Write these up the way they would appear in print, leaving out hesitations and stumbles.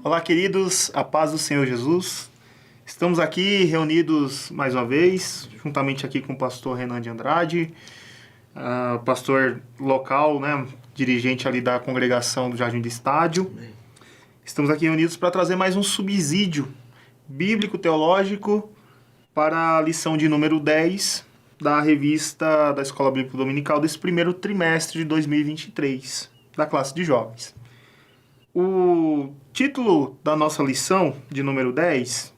Olá, queridos, a paz do Senhor Jesus. Estamos aqui reunidos mais uma vez, juntamente aqui com o pastor Renan de Andrade, pastor local, né, dirigente ali da congregação do Jardim do Estádio. Amém. Estamos aqui reunidos para trazer mais um subsídio bíblico-teológico para a lição de número 10 da revista da Escola Bíblica Dominical desse primeiro trimestre de 2023, da classe de jovens. O título da nossa lição de número 10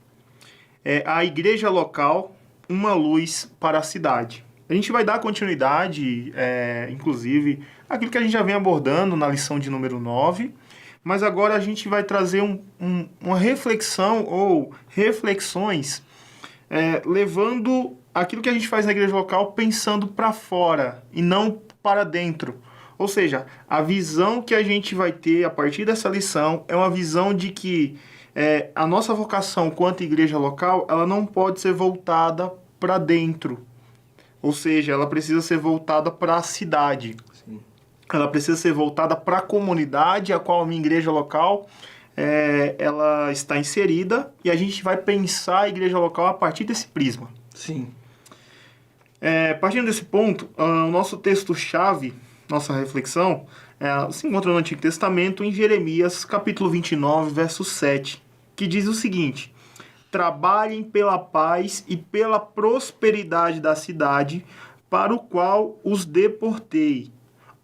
é A Igreja Local, uma luz para a cidade. A gente vai dar continuidade, inclusive, àquilo que a gente já vem abordando na lição de número 9, mas agora a gente vai trazer uma reflexão ou reflexões levando aquilo que a gente faz na igreja local pensando para fora e não para dentro. Ou seja, a visão que a gente vai ter a partir dessa lição é uma visão de que a nossa vocação quanto igreja local, ela não pode ser voltada para dentro. Ou seja, ela precisa ser voltada para a cidade. Sim. Ela precisa ser voltada para a comunidade a qual a minha igreja local ela está inserida, e a gente vai pensar a igreja local a partir desse prisma. Sim. Partindo desse ponto, o nosso texto-chave, nossa reflexão, se encontra no Antigo Testamento, em Jeremias, capítulo 29, verso 7, que diz o seguinte: trabalhem pela paz e pela prosperidade da cidade, para o qual os deportei.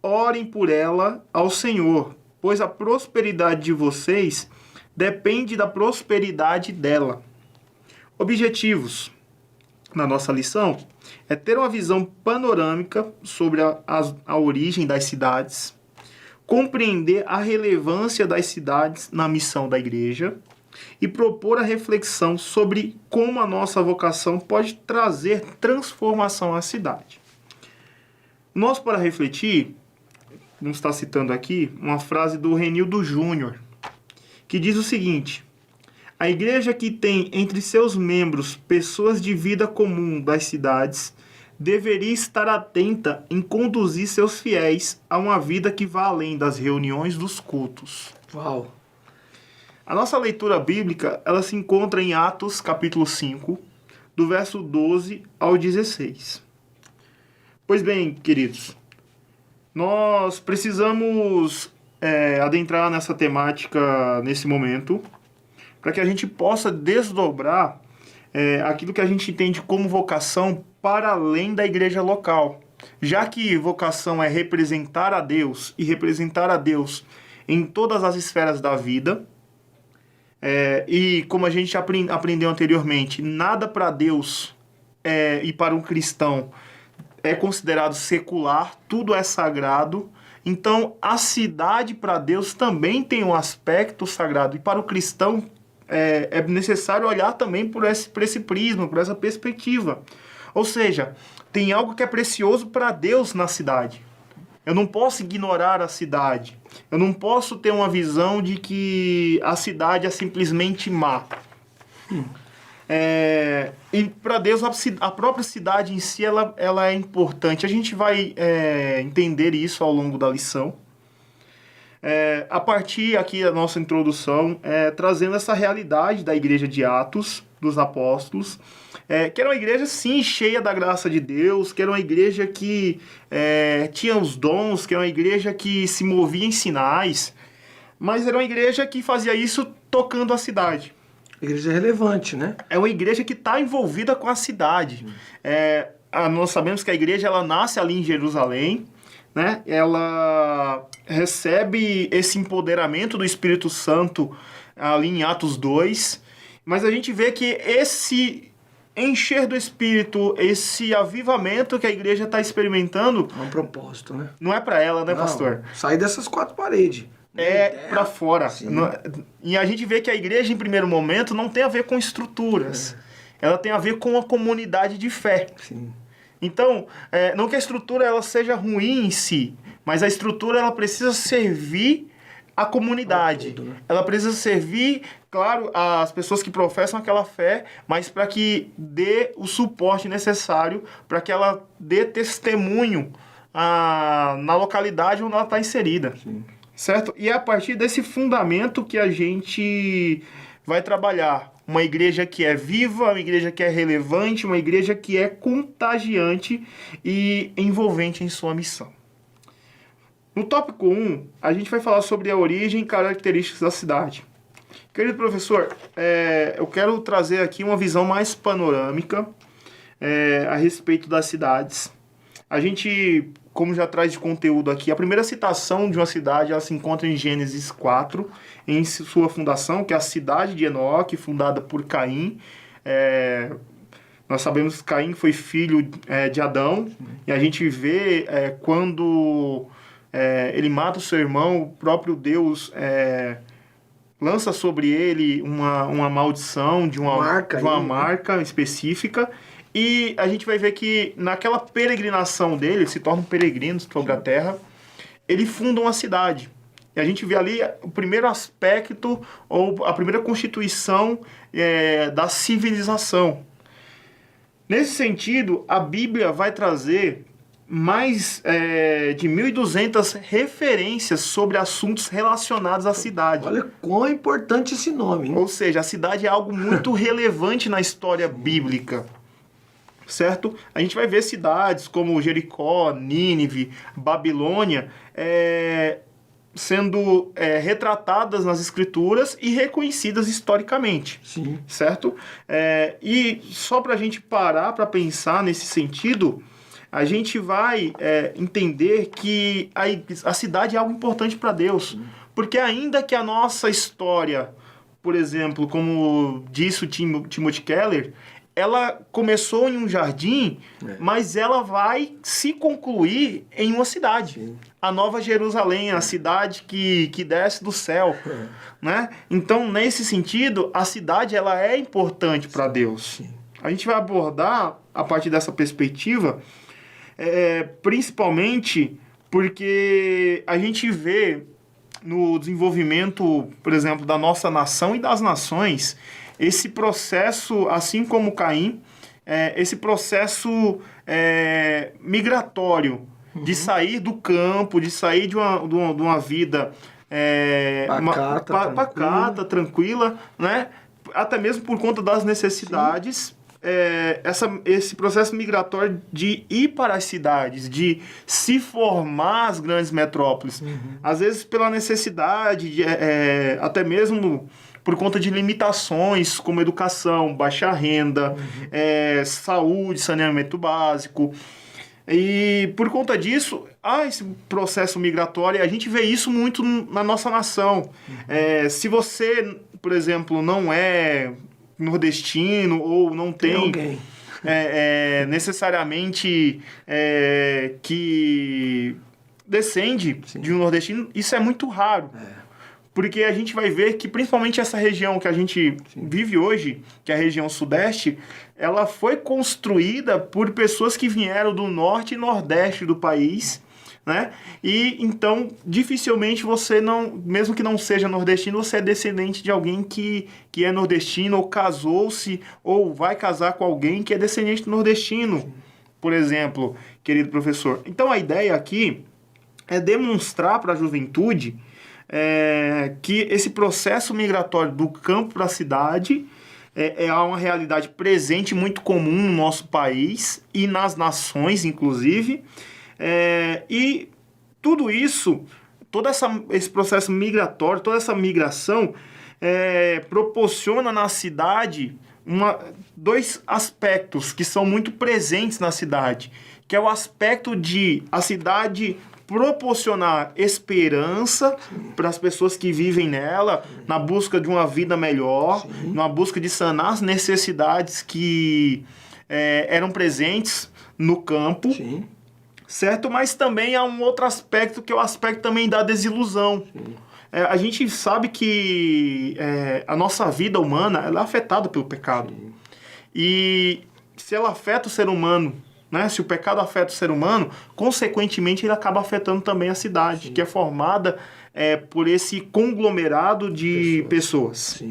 Orem por ela ao Senhor, pois a prosperidade de vocês depende da prosperidade dela. Objetivos na nossa lição é ter uma visão panorâmica sobre a origem das cidades, compreender a relevância das cidades na missão da igreja e propor a reflexão sobre como a nossa vocação pode trazer transformação à cidade. Nós, para refletir, vamos estar citando aqui uma frase do Renildo Júnior, que diz o seguinte: a igreja que tem entre seus membros pessoas de vida comum das cidades deveria estar atenta em conduzir seus fiéis a uma vida que vá além das reuniões dos cultos. Uau! A nossa leitura bíblica, ela se encontra em Atos, capítulo 5, do verso 12 ao 16. Pois bem, queridos, nós precisamos adentrar nessa temática nesse momento, para que a gente possa desdobrar aquilo que a gente entende como vocação para além da igreja local. Já que vocação é representar a Deus, e representar a Deus em todas as esferas da vida, e como a gente aprendeu anteriormente, nada para Deus e para um cristão é considerado secular, tudo é sagrado. Então, a cidade para Deus também tem um aspecto sagrado, e para o cristão é necessário olhar também por esse prisma, por essa perspectiva. Ou seja, tem algo que é precioso para Deus na cidade. Eu não posso ignorar a cidade. Eu não posso ter uma visão de que a cidade é simplesmente má. E para Deus, a própria cidade em si, ela é importante. A gente vai entender isso ao longo da lição. A partir aqui da nossa introdução, trazendo essa realidade da igreja de Atos, dos apóstolos, que era uma igreja, sim, cheia da graça de Deus, que era uma igreja que tinha os dons, que era uma igreja que se movia em sinais, mas era uma igreja que fazia isso tocando a cidade. Igreja relevante, né? É uma igreja que está envolvida com a cidade. Nós sabemos que a igreja ela nasce ali em Jerusalém, né? Ela recebe esse empoderamento do Espírito Santo ali em Atos 2, mas a gente vê que esse encher do Espírito, esse avivamento que a igreja está experimentando... É um propósito, né? Não é para ela, né, pastor? Sair dessas quatro paredes. Para fora. E a gente vê que a igreja, em primeiro momento, não tem a ver com estruturas. Ela tem a ver com a comunidade de fé. Sim. Então, não que a estrutura ela seja ruim em si, mas a estrutura ela precisa servir a comunidade. Tudo, né? Ela precisa servir, claro, as pessoas que professam aquela fé, mas para que dê o suporte necessário, para que ela dê testemunho na localidade onde ela está inserida. Sim. certo? E é a partir desse fundamento que a gente vai trabalhar uma igreja que é viva, uma igreja que é relevante, uma igreja que é contagiante e envolvente em sua missão. No tópico 1, a gente vai falar sobre a origem e características da cidade. Querido professor, eu quero trazer aqui uma visão mais panorâmica a respeito das cidades. A gente, como já traz de conteúdo aqui, a primeira citação de uma cidade ela se encontra em Gênesis 4, em sua fundação, que é a cidade de Enoque, fundada por Caim. Nós sabemos que Caim foi filho de Adão, e a gente vê quando ele mata o seu irmão, o próprio Deus lança sobre ele uma maldição de uma marca específica. E a gente vai ver que naquela peregrinação dele, ele se torna um peregrino sobre a terra, ele funda uma cidade. E a gente vê ali o primeiro aspecto, ou a primeira constituição da civilização. Nesse sentido, a Bíblia vai trazer mais de 1.200 referências sobre assuntos relacionados à cidade. Olha quão importante esse nome, hein? Ou seja, a cidade é algo muito relevante na história bíblica. Certo? A gente vai ver cidades como Jericó, Nínive, Babilônia sendo retratadas nas escrituras e reconhecidas historicamente. Sim. Certo? E só para a gente parar para pensar nesse sentido, a gente vai entender que a cidade é algo importante para Deus. Porque ainda que a nossa história, por exemplo, como disse o Timothy Keller, ela começou em um jardim, mas ela vai se concluir em uma cidade. Sim. A Nova Jerusalém, a cidade que desce do céu. Né? Então, nesse sentido, a cidade ela é importante para Deus. Sim. A gente vai abordar, a partir dessa perspectiva, principalmente porque a gente vê no desenvolvimento, por exemplo, da nossa nação e das nações, esse processo, assim como Caim, esse processo migratório, de sair do campo, de sair de uma vida pacata, tranquila, né? Até mesmo por conta das necessidades, esse processo migratório de ir para as cidades, de se formar as grandes metrópoles. Às vezes pela necessidade, até mesmo por conta de limitações como educação, baixa renda, saúde, saneamento básico. E por conta disso, há esse processo migratório e a gente vê isso muito na nossa nação. Se você, por exemplo, não é nordestino ou não tem necessariamente que descende de um nordestino, isso é muito raro. Porque a gente vai ver que principalmente essa região que a gente vive hoje, que é a região sudeste, ela foi construída por pessoas que vieram do norte e nordeste do país, né? E então, dificilmente você não, mesmo que não seja nordestino, você é descendente de alguém que é nordestino, ou casou-se, ou vai casar com alguém que é descendente nordestino, por exemplo, querido professor. Então a ideia aqui é demonstrar para a juventude que esse processo migratório do campo para a cidade é uma realidade presente, muito comum no nosso país e nas nações, inclusive. E tudo isso, esse processo migratório, toda essa migração proporciona na cidade dois aspectos que são muito presentes na cidade, que é o aspecto de a cidade proporcionar esperança para as pessoas que vivem nela, na busca de uma vida melhor, na busca de sanar as necessidades que eram presentes no campo, certo? Mas também há um outro aspecto, que é o aspecto também da desilusão. A gente sabe que a nossa vida humana ela é afetada pelo pecado. E se ela afeta o ser humano, né? Se o pecado afeta o ser humano, consequentemente ele acaba afetando também a cidade, que é formada por esse conglomerado de pessoas.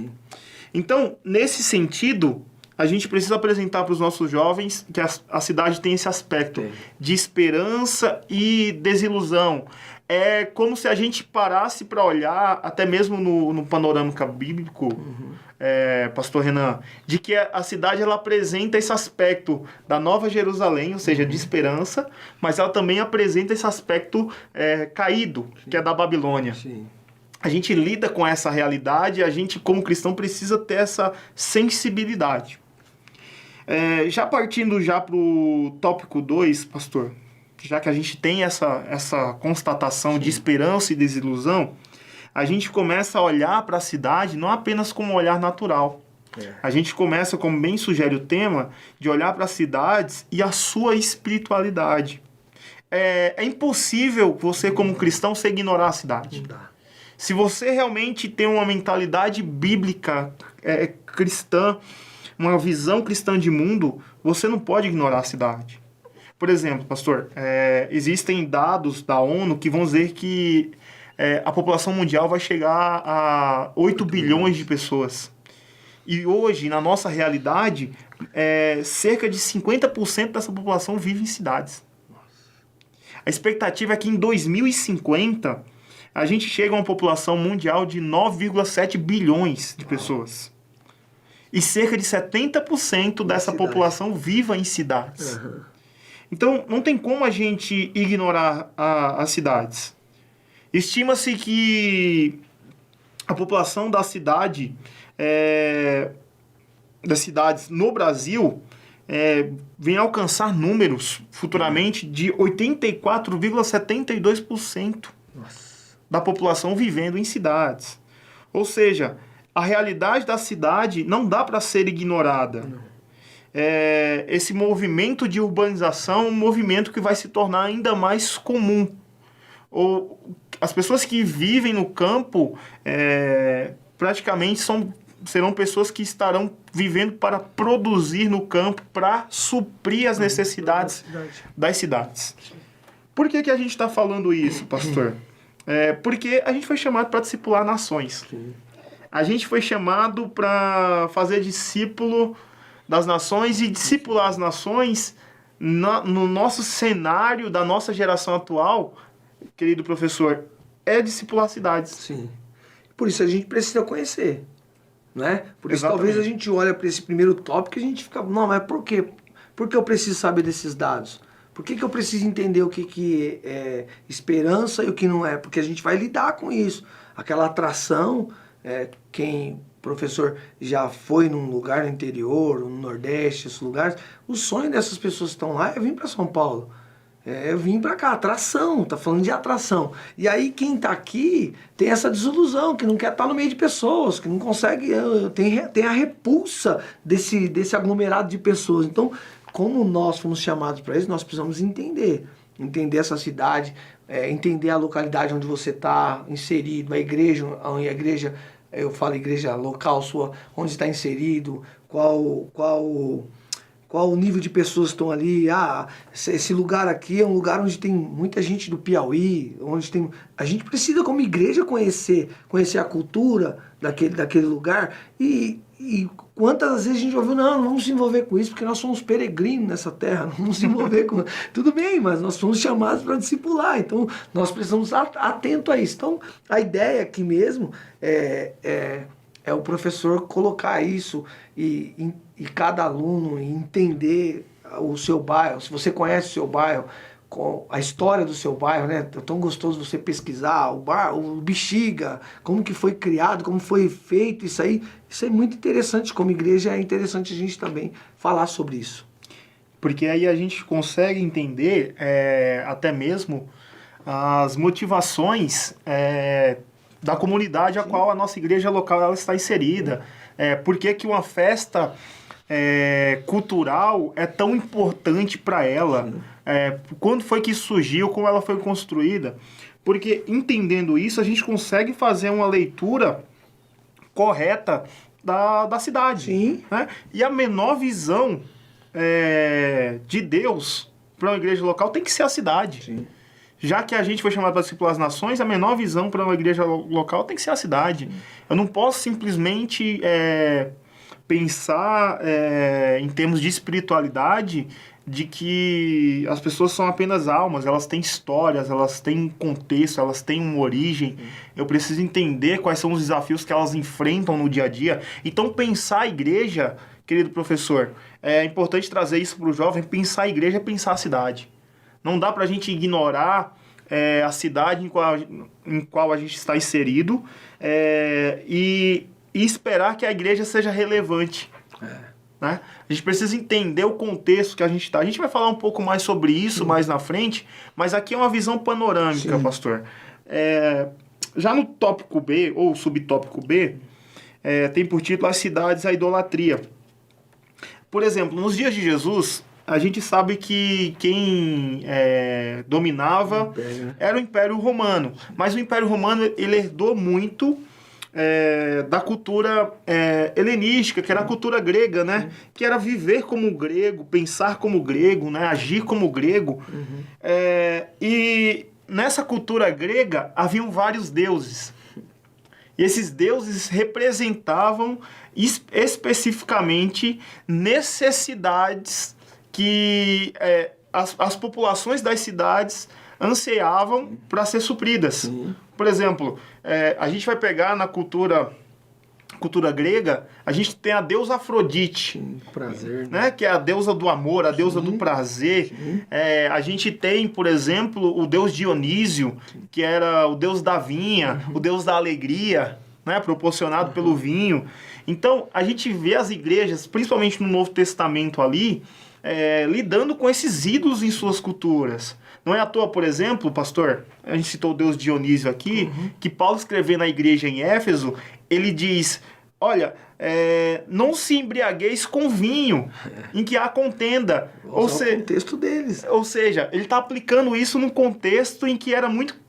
Então, nesse sentido, a gente precisa apresentar para os nossos jovens que a cidade tem esse aspecto de esperança e desilusão. é como se a gente parasse para olhar, até mesmo no panorâmica bíblico, Pastor Renan, de que a cidade ela apresenta esse aspecto da Nova Jerusalém, ou seja, de esperança, mas ela também apresenta esse aspecto caído, que é da Babilônia. Sim. A gente lida com essa realidade, a gente, como cristão, precisa ter essa sensibilidade. Já partindo para o tópico 2, pastor, já que a gente tem essa constatação de esperança e desilusão, a gente começa a olhar para a cidade não apenas como um olhar natural. A gente começa, como bem sugere o tema, de olhar para as cidades e a sua espiritualidade. É impossível você, como cristão, você ignorar a cidade. Não dá. Se você realmente tem uma mentalidade bíblica cristã, uma visão cristã de mundo, você não pode ignorar a cidade. Por exemplo, pastor, existem dados da ONU que vão dizer que a população mundial vai chegar a 8 bilhões de pessoas. E hoje, na nossa realidade, cerca de 50% dessa população vive em cidades. A expectativa é que em 2050 a gente chega a uma população mundial de 9,7 bilhões de pessoas. E cerca de 70% dessa população viva em cidades. Então, não tem como a gente ignorar as cidades. Estima-se que a população das cidades no Brasil vem a alcançar números futuramente de 84,72% da população vivendo em cidades. Ou seja, a realidade da cidade não dá para ser ignorada. Esse movimento de urbanização é um movimento que vai se tornar ainda mais comum. As pessoas que vivem no campo praticamente serão pessoas que estarão vivendo para produzir no campo, para suprir as necessidades das cidades. Por que a gente está falando isso, pastor? Porque a gente foi chamado para discipular nações. A gente foi chamado para fazer discípulo das nações e discipular as nações no nosso cenário da nossa geração atual, querido professor, discipular cidades. Sim. Por isso a gente precisa conhecer, né? Por isso Exatamente. talvez a gente olhe para esse primeiro tópico e a gente fica, não, mas por quê? Por que eu preciso saber desses dados? Por que eu preciso entender o que é esperança e o que não é? Porque a gente vai lidar com isso. Aquela atração, quem, professor, já foi num lugar no interior, no Nordeste, esses lugares, o sonho dessas pessoas que estão lá é vir para São Paulo. Eu vim pra cá, atração, tá falando de atração. E aí quem tá aqui tem essa desilusão, que não quer estar no meio de pessoas, que não consegue, tem a repulsa desse aglomerado de pessoas. Então, como nós fomos chamados para isso, nós precisamos entender essa cidade, entender a localidade onde você está inserido, a igreja, eu falo igreja local sua, onde está inserido, qual o nível de pessoas que estão ali. Esse lugar aqui é um lugar onde tem muita gente do Piauí, a gente precisa como igreja conhecer a cultura daquele lugar e quantas vezes a gente ouviu, não vamos se envolver com isso porque nós somos peregrinos nessa terra, não vamos se envolver com... Tudo bem, mas nós fomos chamados para discipular, então nós precisamos estar atento a isso. Então a ideia aqui mesmo é o professor colocar isso e cada aluno entender o seu bairro. Se você conhece o seu bairro, a história do seu bairro, né? É tão gostoso você pesquisar o Bexiga, como que foi criado, como foi feito isso aí. Isso é muito interessante. Como igreja é interessante a gente também falar sobre isso. Porque aí a gente consegue entender até mesmo as motivações da comunidade a qual a nossa igreja local ela está inserida. Por que uma festa cultural é tão importante para ela? Quando foi que isso surgiu? Como ela foi construída? Porque entendendo isso, a gente consegue fazer uma leitura correta da cidade. Sim. Né? E a menor visão de Deus para uma igreja local tem que ser a cidade. Sim. Já que a gente foi chamado para discipular as nações, a menor visão para uma igreja local tem que ser a cidade. Eu não posso simplesmente pensar em termos de espiritualidade de que as pessoas são apenas almas, elas têm histórias, elas têm um contexto, elas têm uma origem. Eu preciso entender quais são os desafios que elas enfrentam no dia a dia. Então, pensar a igreja, querido professor, é importante trazer isso para o jovem. Pensar a igreja é pensar a cidade. Não dá para a gente ignorar a cidade em qual a gente está inserido e esperar que a igreja seja relevante. Né? A gente precisa entender o contexto que a gente está. A gente vai falar um pouco mais sobre isso mais na frente, mas aqui é uma visão panorâmica, pastor. Já no tópico B, ou subtópico B, tem por título As Cidades, a Idolatria. Por exemplo, nos dias de Jesus, a gente sabe que quem dominava era o Império Romano. Mas o Império Romano ele herdou muito da cultura helenística, que era a cultura grega, né? Que era viver como grego, pensar como grego, né? Agir como grego. E nessa cultura grega haviam vários deuses. E esses deuses representavam especificamente necessidades que as populações das cidades anseiavam para ser supridas. Por exemplo, a gente vai pegar na cultura grega, a gente tem a deusa Afrodite, prazer, né? Que é a deusa do amor, a deusa do prazer. A gente tem, por exemplo, o deus Dionísio, que era o deus da vinha, o deus da alegria, né? Proporcionado pelo vinho. Então, a gente vê as igrejas, principalmente no Novo Testamento ali, lidando com esses ídolos em suas culturas. Não é à toa, por exemplo, pastor, a gente citou o deus Dionísio aqui, que Paulo escrevendo na igreja em Éfeso, ele diz, olha, não se embriagueis com vinho, em que há contenda. O contexto deles. Ou seja, ele está aplicando isso num contexto em que era muito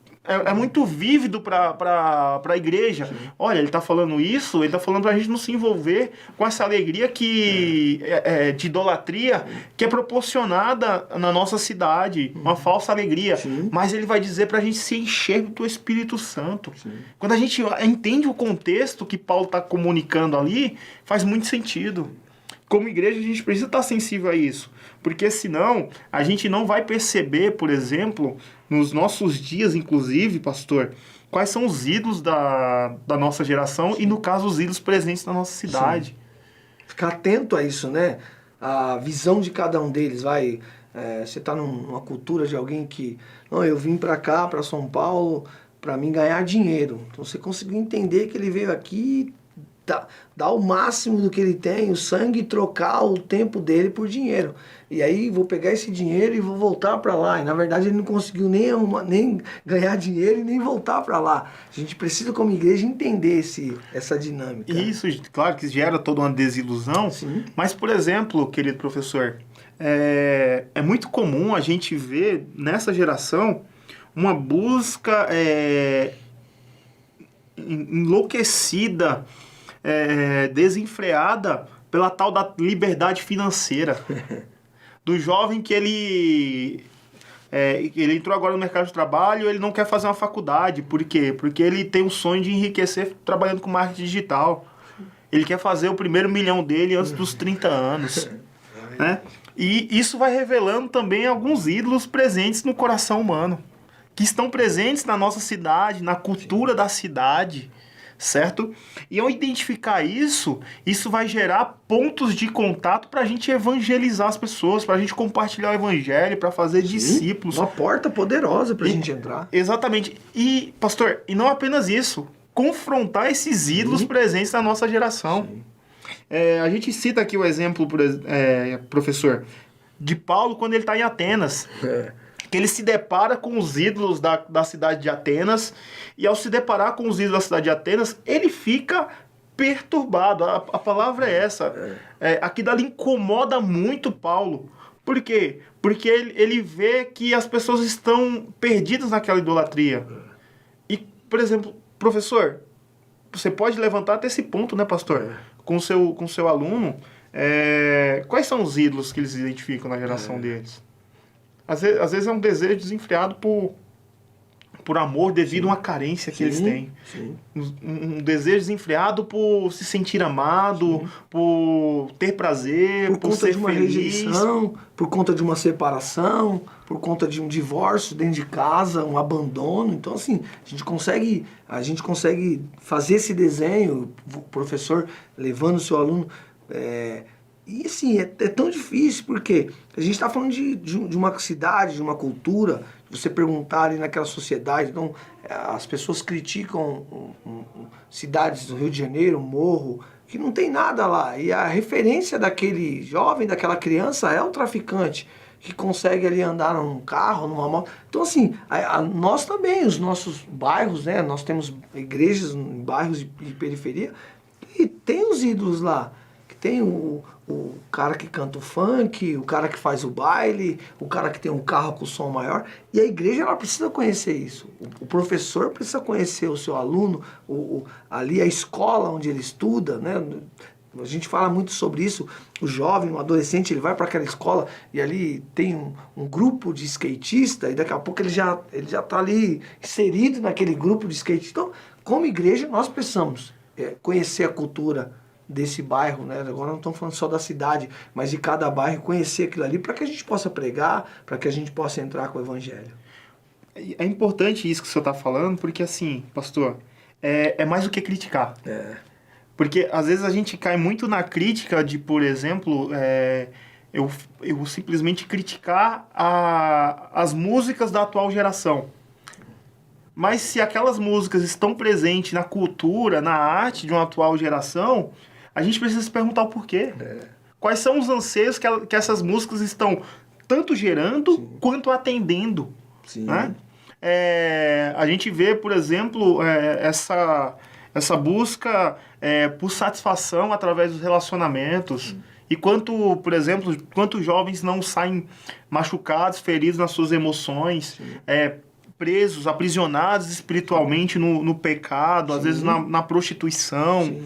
vívido para a igreja. Olha, ele está falando isso, ele está falando para a gente não se envolver com essa alegria de idolatria que é proporcionada na nossa cidade, uma falsa alegria. Mas ele vai dizer para a gente se encher do Espírito Santo. Quando a gente entende o contexto que Paulo está comunicando ali, faz muito sentido. Como igreja, a gente precisa estar sensível a isso. Porque senão, a gente não vai perceber, por exemplo, nos nossos dias, inclusive, pastor, quais são os ídolos da nossa geração e, no caso, os ídolos presentes na nossa cidade. Ficar atento a isso, né? A visão de cada um deles. Você está numa cultura de alguém que... Não, eu vim para cá, para São Paulo, para mim ganhar dinheiro. Então, você conseguiu entender que ele veio aqui... Dar o máximo do que ele tem, o sangue, e trocar o tempo dele por dinheiro. E aí vou pegar esse dinheiro e vou voltar para lá. E na verdade ele não conseguiu nem ganhar dinheiro e nem voltar para lá. A gente precisa como igreja entender essa dinâmica. Isso, claro que gera toda uma desilusão. Sim. Mas, por exemplo, querido professor, é muito comum a gente ver nessa geração uma busca enlouquecida, desenfreada pela tal da liberdade financeira. Do jovem que ele entrou agora no mercado de trabalho, ele não quer fazer uma faculdade. Por quê? Porque ele tem o sonho de enriquecer trabalhando com marketing digital. Ele quer fazer o primeiro milhão dele antes dos 30 anos. Né? E isso vai revelando também alguns ídolos presentes no coração humano, que estão presentes na nossa cidade, na cultura da cidade. Certo? E ao identificar isso vai gerar pontos de contato para a gente evangelizar as pessoas, para a gente compartilhar o evangelho, para fazer discípulos. Uma porta poderosa para a gente entrar. Exatamente. E, pastor, e não apenas isso, confrontar esses ídolos presentes na nossa geração. A gente cita aqui o exemplo, professor, de Paulo quando ele está em Atenas. Que ele se depara com os ídolos da cidade de Atenas, e ao se deparar com os ídolos da cidade de Atenas, ele fica perturbado. A palavra é essa. Aquilo ali incomoda muito Paulo. Por quê? Porque ele vê que as pessoas estão perdidas naquela idolatria. E, por exemplo, professor, você pode levantar até esse ponto, né, pastor? Com o seu aluno, quais são os ídolos que eles identificam na geração deles? Às vezes é um desejo desenfreado por por amor devido a uma carência que eles têm. Sim. Um desejo desenfreado por se sentir amado, por ter prazer, Por por conta ser de uma feliz. rejeição, por conta de uma separação, por conta de um divórcio dentro de casa, um abandono. Então, assim, a gente consegue fazer esse desenho, o professor levando o seu aluno. E assim, é tão difícil, porque a gente está falando de uma cidade, de uma cultura, você perguntar ali naquela sociedade. Então, as pessoas criticam cidades do Rio de Janeiro, Morro, que não tem nada lá. E a referência daquele jovem, daquela criança, é o traficante, que consegue ali andar num carro, numa moto. Então, assim, nós também, os nossos bairros, né? Nós temos igrejas em bairros de periferia, e tem os ídolos lá. Que tem o cara que canta o funk, o cara que faz o baile, o cara que tem um carro com som maior. E a igreja, ela precisa conhecer isso. O professor precisa conhecer o seu aluno, ali a escola onde ele estuda, né? A gente fala muito sobre isso. O jovem, o adolescente, ele vai para aquela escola e ali tem um grupo de skatista e daqui a pouco ele já está ali inserido naquele grupo de skate. Então, como igreja, nós precisamos conhecer a cultura desse bairro, né? Agora não estamos falando só da cidade, mas de cada bairro, conhecer aquilo ali para que a gente possa pregar, para que a gente possa entrar com o evangelho. É importante isso que o senhor está falando, porque assim, pastor, é mais do que criticar. Porque às vezes a gente cai muito na crítica de, por exemplo, eu simplesmente criticar as músicas da atual geração. Mas se aquelas músicas estão presentes na cultura, na arte de uma atual geração, a gente precisa se perguntar o porquê. Quais são os anseios que essas músicas estão tanto gerando quanto atendendo. Né? A gente vê, por exemplo, essa busca por satisfação através dos relacionamentos. E por exemplo, quantos jovens não saem machucados, feridos nas suas emoções, presos, aprisionados espiritualmente no pecado, às vezes na prostituição.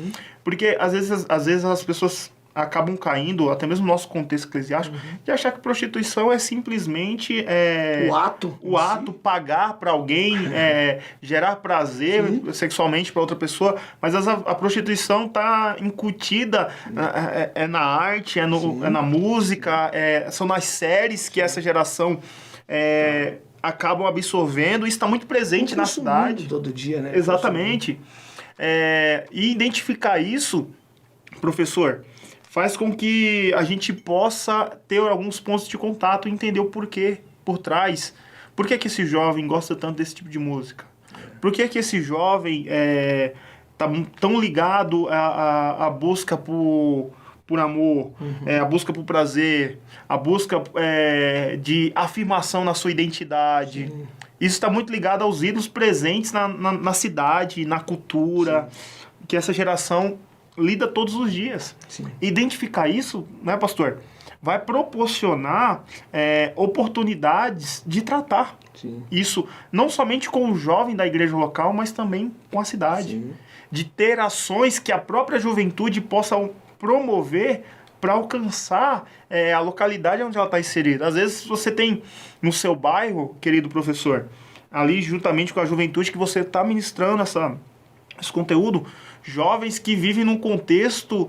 Porque às vezes as pessoas acabam caindo, até mesmo no nosso contexto eclesiástico, de achar que prostituição é simplesmente o ato pagar para alguém, gerar prazer sexualmente para outra pessoa, mas a prostituição está incutida na arte, na música, são nas séries que essa geração acabam absorvendo, e está muito presente na cidade. Todo dia, né? Exatamente. E identificar isso, professor, faz com que a gente possa ter alguns pontos de contato e entender o porquê por trás. Por que esse jovem gosta tanto desse tipo de música? Por que esse jovem está tão ligado à busca por amor, a busca por prazer, a busca de afirmação na sua identidade? Isso está muito ligado aos ídolos presentes na cidade, na cultura, que essa geração lida todos os dias. Identificar isso, né, pastor, vai proporcionar oportunidades de tratar isso, não somente com o jovem da igreja local, mas também com a cidade. De ter ações que a própria juventude possa promover para alcançar a localidade onde ela está inserida. Às vezes você tem no seu bairro, querido professor, ali juntamente com a juventude que você está ministrando esse conteúdo, jovens que vivem num contexto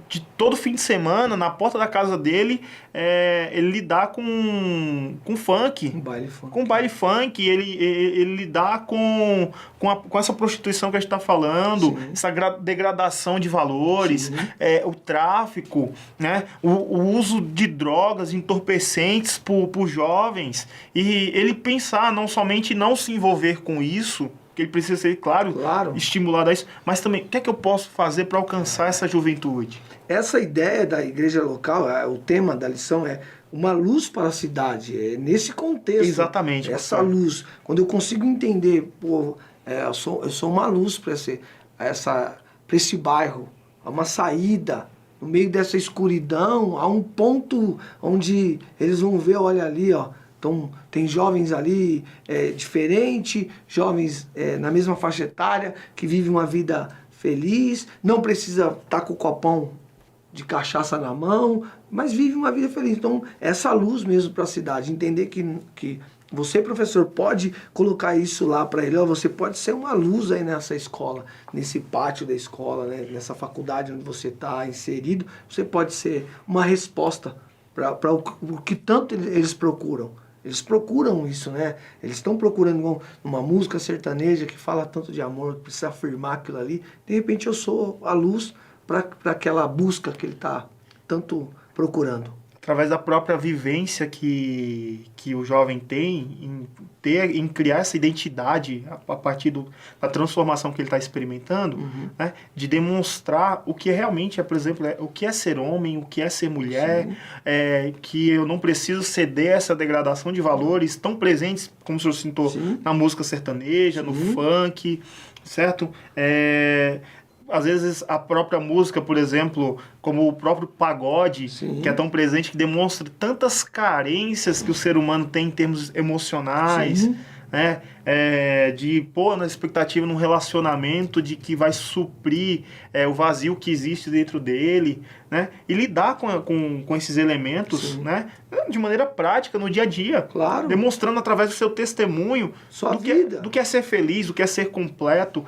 de todo fim de semana, na porta da casa dele, ele lidar com funk. Com baile funk, ele lidar com essa prostituição que a gente está falando, essa degradação de valores, o tráfico, né? O uso de drogas entorpecentes por jovens. E ele pensar não somente não se envolver com isso, que ele precisa ser, claro, estimulado a isso, mas também, o que é que eu posso fazer para alcançar essa juventude? Essa ideia da igreja local, o tema da lição é uma luz para a cidade, é nesse contexto. Exatamente. Essa luz, quando eu consigo entender, eu sou uma luz para esse bairro, uma saída, no meio dessa escuridão, há um ponto onde eles vão ver, olha ali, ó. Então, tem jovens ali diferentes, jovens na mesma faixa etária, que vivem uma vida feliz, não precisa estar com o copão de cachaça na mão, mas vive uma vida feliz. Então, essa luz mesmo para a cidade, entender que Você, professor, pode colocar isso lá para ele. Ó, você pode ser uma luz aí nessa escola, nesse pátio da escola, né? Nessa faculdade onde você está inserido. Você pode ser uma resposta para o que tanto eles procuram. Eles procuram isso, né? Eles estão procurando uma música sertaneja que fala tanto de amor, precisa afirmar aquilo ali. De repente eu sou a luz para aquela busca que ele está tanto procurando. Através da própria vivência que o jovem tem em criar essa identidade a partir da transformação que ele está experimentando, né? De demonstrar o que realmente é, por exemplo, o que é ser homem, o que é ser mulher, que eu não preciso ceder essa degradação de valores tão presentes, como o senhor citou, na música sertaneja, no funk, certo? Às vezes a própria música, por exemplo, como o próprio pagode, que é tão presente, que demonstra tantas carências que o ser humano tem em termos emocionais, né? De pôr na expectativa num relacionamento de que vai suprir o vazio que existe dentro dele, né? E lidar com esses elementos, né? De maneira prática, no dia a dia. Claro. Demonstrando através do seu testemunho do que é ser feliz, do que é ser completo,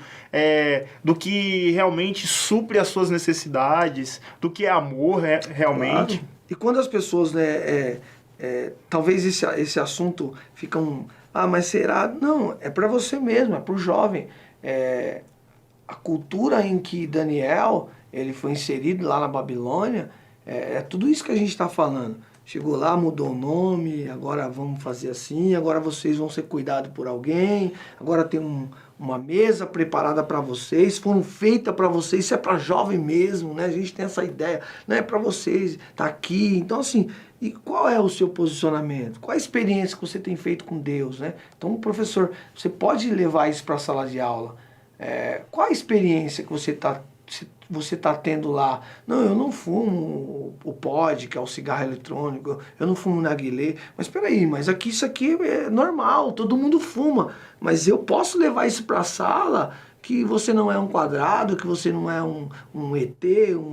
do que realmente supre as suas necessidades, do que é amor realmente. Claro. E quando as pessoas, né, talvez esse assunto fica mas será? Não, é para você mesmo, é para o jovem. A cultura em que Daniel ele foi inserido lá na Babilônia, é tudo isso que a gente está falando. Chegou lá, mudou o nome, agora vamos fazer assim, agora vocês vão ser cuidados por alguém, agora tem uma mesa preparada para vocês, foram feitas para vocês, isso é para jovem mesmo, né? A gente tem essa ideia, não é para vocês, tá aqui. Então, assim, e qual é o seu posicionamento? Qual a experiência que você tem feito com Deus, né? Então, professor, você pode levar isso para a sala de aula. Qual a experiência que você tá tendo lá? Não, eu não fumo o pod, que é o cigarro eletrônico, eu não fumo narguilé. Mas peraí, isso aqui é normal, todo mundo fuma. Mas eu posso levar isso para a sala, que você não é um quadrado, que você não é um ET,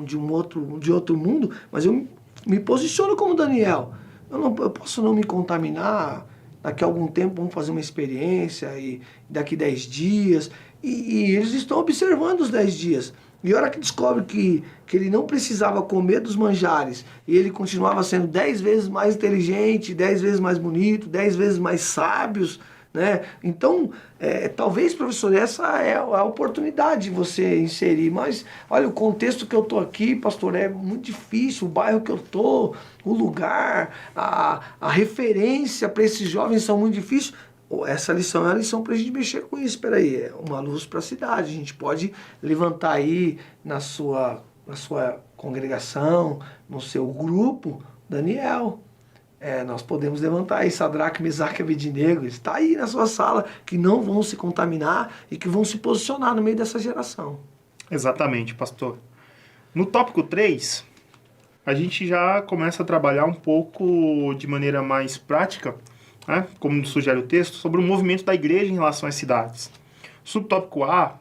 de outro mundo, mas eu me posiciono como Daniel. Eu posso não me contaminar. Daqui a algum tempo vamos fazer uma experiência, e daqui 10 dias. E eles estão observando os 10 dias. E a hora que descobre que ele não precisava comer dos manjares, e ele continuava sendo 10 vezes mais inteligente, 10 vezes mais bonito, 10 vezes mais sábios, né? Então, talvez, professor, essa é a oportunidade de você inserir. Mas, olha, o contexto que eu estou aqui, pastor, é muito difícil. O bairro que eu estou, o lugar, a referência para esses jovens são muito difíceis. Essa lição é uma lição para a gente mexer com isso. Espera aí, é uma luz para a cidade. A gente pode levantar aí na sua congregação, no seu grupo, Daniel. Nós podemos levantar aí Sadraque, Mesaque e Abednego. Está aí na sua sala, que não vão se contaminar e que vão se posicionar no meio dessa geração. Exatamente, pastor. No tópico 3, a gente já começa a trabalhar um pouco de maneira mais prática, né, como sugere o texto, sobre o movimento da igreja em relação às cidades. Subtópico A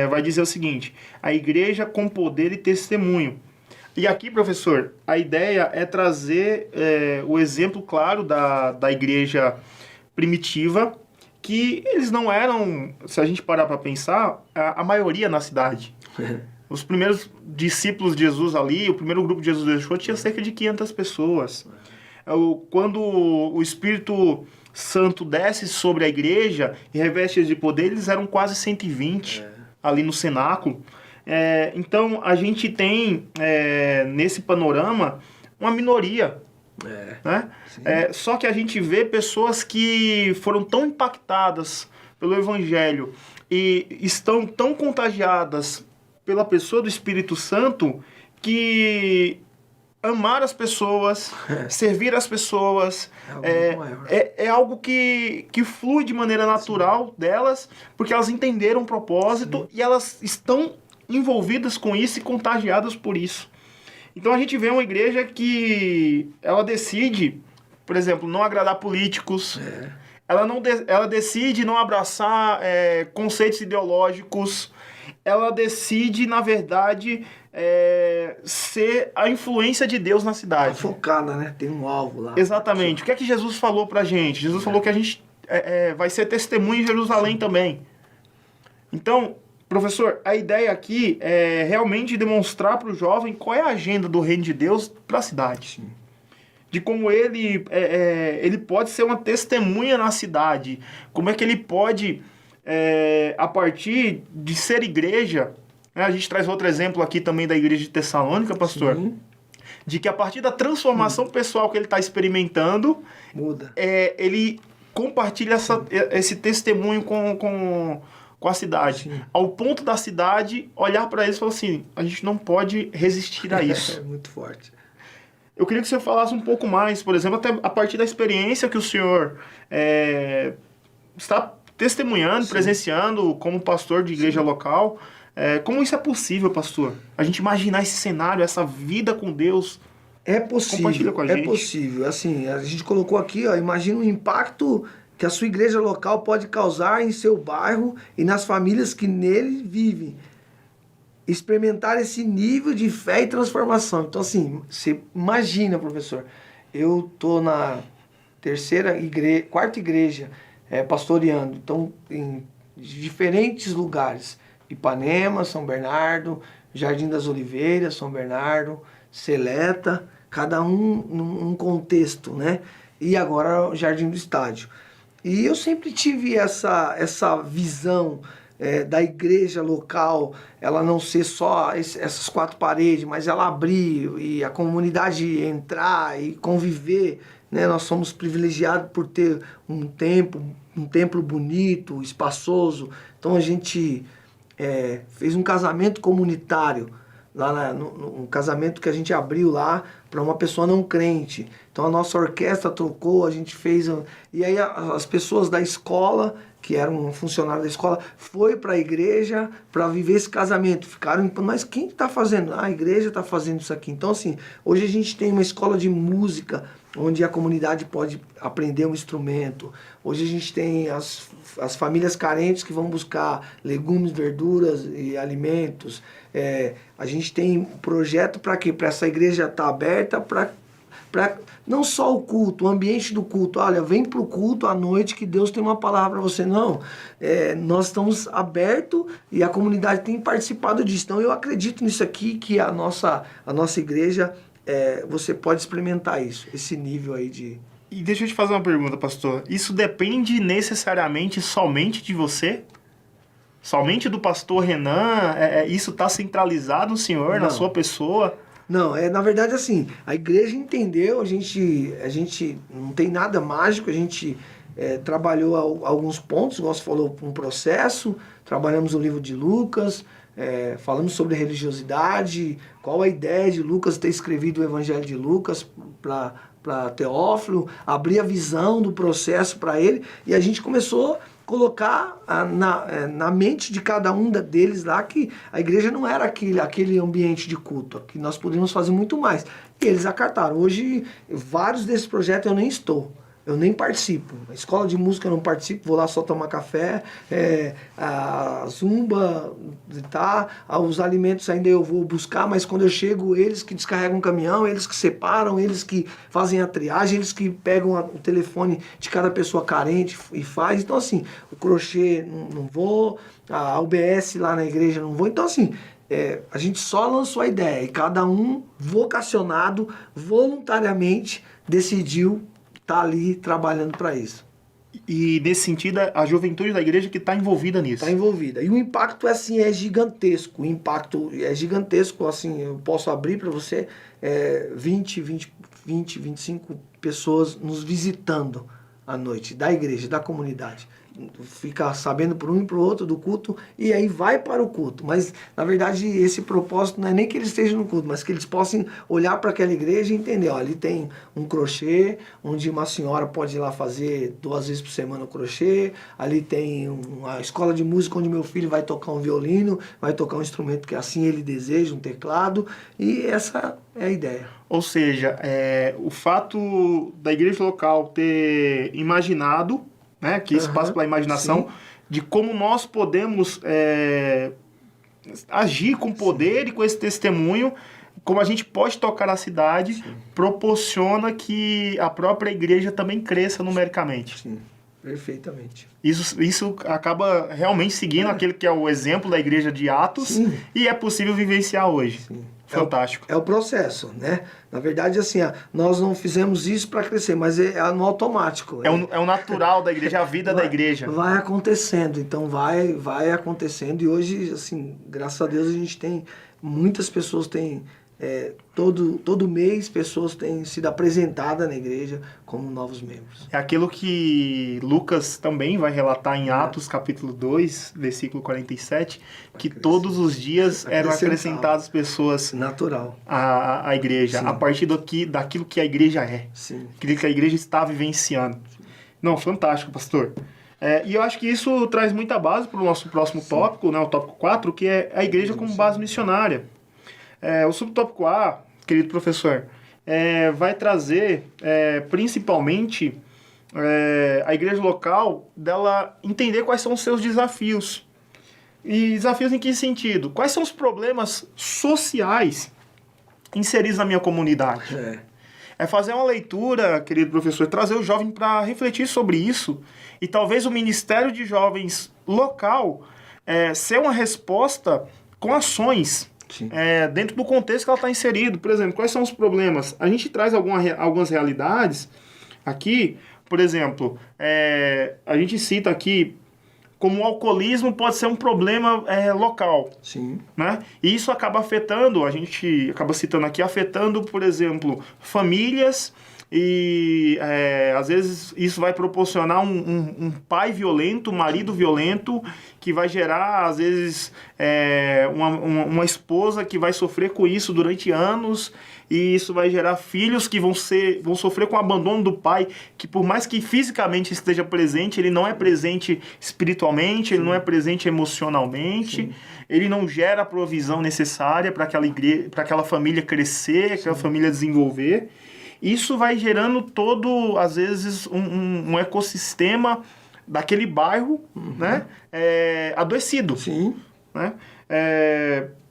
vai dizer o seguinte: a igreja com poder e testemunho. E aqui, professor, a ideia é trazer o exemplo claro da igreja primitiva, que eles não eram, se a gente parar para pensar, a maioria na cidade. Os primeiros discípulos de Jesus ali, o primeiro grupo que Jesus deixou, tinha cerca de 500 pessoas. Quando o Espírito Santo desce sobre a igreja e reveste de poder, eles eram quase 120 ali no cenáculo. Então, a gente tem, nesse panorama, uma minoria. Né? Só que a gente vê pessoas que foram tão impactadas pelo Evangelho e estão tão contagiadas pela pessoa do Espírito Santo que amar as pessoas, servir as pessoas, é algo que flui de maneira natural delas, porque elas entenderam o propósito e elas estão envolvidas com isso e contagiadas por isso. Então a gente vê uma igreja que ela decide, por exemplo, não agradar políticos, ela decide não abraçar conceitos ideológicos, ela decide, na verdade, ser a influência de Deus na cidade. Focada, né? Tem um alvo lá. Exatamente. O que é que Jesus falou pra gente? Jesus falou que a gente vai ser testemunha em Jerusalém também. Então, professor, a ideia aqui é realmente demonstrar para o jovem qual é a agenda do reino de Deus para a cidade. Sim. De como ele pode ser uma testemunha na cidade. Como é que ele pode, a partir de ser igreja... A gente traz outro exemplo aqui também da igreja de Tessalônica, pastor. Sim. De que a partir da transformação pessoal que ele está experimentando, muda. Ele compartilha esse testemunho com a cidade. Sim. Ao ponto da cidade olhar para eles e falar assim, a gente não pode resistir a isso. É muito forte. Eu queria que você falasse um pouco mais, por exemplo, até a partir da experiência que o senhor está testemunhando, sim, presenciando como pastor de igreja, sim, local. Como isso é possível, pastor? A gente imaginar esse cenário, essa vida com Deus. É possível, compartilha com a gente. É possível. Assim, a gente colocou aqui, ó, imagina o impacto que a sua igreja local pode causar em seu bairro e nas famílias que nele vivem. Experimentar esse nível de fé e transformação. Então, assim, você imagina, professor, eu tô na quarta igreja pastoreando, então, em diferentes lugares. Ipanema, São Bernardo, Jardim das Oliveiras, São Bernardo, Seleta, cada um num contexto, né? E agora o Jardim do Estádio. E eu sempre tive essa visão da igreja local, ela não ser só essas quatro paredes, mas ela abrir e a comunidade entrar e conviver, né? Nós somos privilegiados por ter um templo bonito, espaçoso. Então a gente fez um casamento comunitário, lá um casamento que a gente abriu lá para uma pessoa não crente. Então a nossa orquestra tocou, a gente fez... E aí as pessoas da escola, que eram funcionários da escola, foi para a igreja para viver esse casamento. Ficaram, mas quem está fazendo? A igreja está fazendo isso aqui. Então, assim, hoje a gente tem uma escola de música onde a comunidade pode aprender um instrumento. Hoje a gente tem as famílias carentes que vão buscar legumes, verduras e alimentos. A gente tem um projeto para quê? Para essa igreja estar aberta para não só o culto, o ambiente do culto. Olha, vem para o culto à noite que Deus tem uma palavra para você. Não, nós estamos abertos e a comunidade tem participado disso. Então eu acredito nisso aqui, que a nossa igreja... você pode experimentar isso, esse nível aí de... E deixa eu te fazer uma pergunta, pastor. Isso depende necessariamente somente de você? Somente do pastor Renan? Isso está centralizado no senhor, na sua pessoa? Não, na verdade assim, a igreja entendeu, a gente não tem nada mágico, a gente trabalhou alguns pontos, igual você falou, um processo, trabalhamos o livro de Lucas, falamos sobre religiosidade, qual a ideia de Lucas ter escrevido o Evangelho de Lucas para Teófilo, abrir a visão do processo para ele, e a gente começou a colocar na mente de cada um deles lá que a igreja não era aquele ambiente de culto, que nós podíamos fazer muito mais. E eles acartaram. Hoje, vários desses projetos eu nem estou. Eu nem participo. A escola de música eu não participo, vou lá só tomar café, a zumba, tá? Os alimentos ainda eu vou buscar, mas quando eu chego, eles que descarregam o caminhão, eles que separam, eles que fazem a triagem, eles que pegam o telefone de cada pessoa carente e faz. Então, assim, o crochê não vou, a UBS lá na igreja não vou. Então, assim, a gente só lançou a ideia e cada um vocacionado, voluntariamente, decidiu tá ali trabalhando para isso. E nesse sentido, a juventude da igreja que está envolvida nisso. Está envolvida. E o impacto é gigantesco. O impacto é gigantesco, assim, eu posso abrir para você 20, 25 pessoas nos visitando à noite, da igreja, da comunidade. Fica sabendo por um e por outro do culto e aí vai para o culto. Mas, na verdade, esse propósito não é nem que eles estejam no culto, mas que eles possam olhar para aquela igreja e entender, ó, ali tem um crochê, onde uma senhora pode ir lá fazer 2 vezes por semana o crochê, ali tem uma escola de música onde meu filho vai tocar um violino, vai tocar um instrumento que assim ele deseja, um teclado, e essa é a ideia. Ou seja, o fato da igreja local ter imaginado, né, que espaço para a imaginação, sim, de como nós podemos agir com poder e com esse testemunho, como a gente pode tocar a cidade, sim, proporciona que a própria igreja também cresça numericamente. Sim, perfeitamente. Isso acaba realmente seguindo aquele que é o exemplo da igreja de Atos, sim, e é possível vivenciar hoje. Sim. Fantástico. É o processo, né? Na verdade, assim, nós não fizemos isso para crescer, mas é no automático. É o natural da igreja, a vida da igreja. Vai acontecendo, então vai acontecendo. E hoje, assim, graças a Deus, a gente tem... Muitas pessoas têm... todo mês, pessoas têm sido apresentadas na igreja como novos membros. É aquilo que Lucas também vai relatar em Atos, capítulo 2, versículo 47, que todos os dias eram acrescentadas pessoas natural à igreja, sim, a partir daquilo que a igreja é, sim, aquilo que a igreja está vivenciando. Não, fantástico, pastor. E eu acho que isso traz muita base para o nosso próximo, sim, tópico, né, o tópico 4, que é a igreja como base missionária. O subtópico A, querido professor, vai trazer principalmente a igreja local dela entender quais são os seus desafios. E desafios em que sentido? Quais são os problemas sociais inseridos na minha comunidade? É fazer uma leitura, querido professor, trazer o jovem para refletir sobre isso e talvez o Ministério de Jovens local ser uma resposta com ações dentro do contexto que ela está inserido. Por exemplo, quais são os problemas? A gente traz algumas realidades aqui. Por exemplo, a gente cita aqui como o alcoolismo pode ser um problema local. Sim. Né? E isso acaba afetando, a gente acaba citando aqui, afetando, por exemplo, famílias. E às vezes isso vai proporcionar um pai violento, um marido violento, que vai gerar, às vezes, uma esposa que vai sofrer com isso durante anos, e isso vai gerar filhos que vão sofrer com o abandono do pai, que por mais que fisicamente esteja presente, ele não é presente espiritualmente, sim, ele não é presente emocionalmente, sim, ele não gera a provisão necessária para aquela família crescer, aquela, sim, família desenvolver. Isso vai gerando todo, às vezes, um ecossistema daquele bairro, uhum, né, adoecido. Sim. Né?